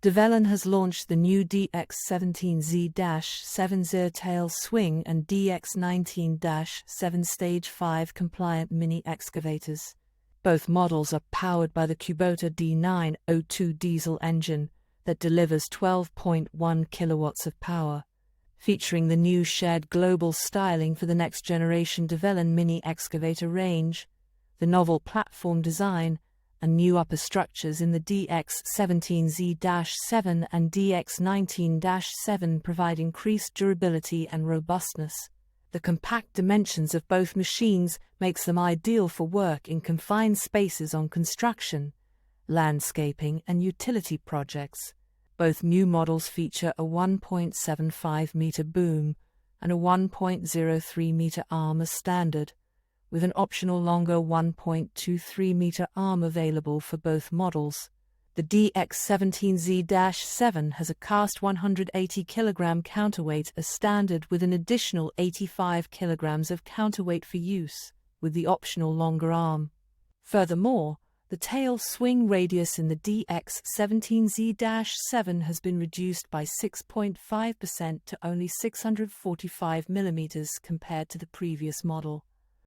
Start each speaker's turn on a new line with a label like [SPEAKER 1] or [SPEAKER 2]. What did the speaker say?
[SPEAKER 1] Develon has launched the new DX17Z-7 tail swing and DX19-7 Stage 5 compliant mini-excavators. Both models are powered by the Kubota D902 diesel engine that delivers 12.1 kilowatts of power. Featuring the new shared global styling for the next-generation Develon mini-excavator range, the novel platform design, and new upper structures in the DX17Z-7 and DX19-7 provide increased durability and robustness. The compact dimensions of both machines makes them ideal for work in confined spaces on construction, landscaping, and utility projects. Both new models feature a 1.75-meter boom and a 1.03-meter arm as standard, with an optional longer 1.23-meter arm available for both models. The DX17Z-7 has a cast 180 kg counterweight as standard with an additional 85 kg of counterweight for use, with the optional longer arm. Furthermore, the tail swing radius in the DX17Z-7 has been reduced by 6.5% to only 645 mm compared to the previous model.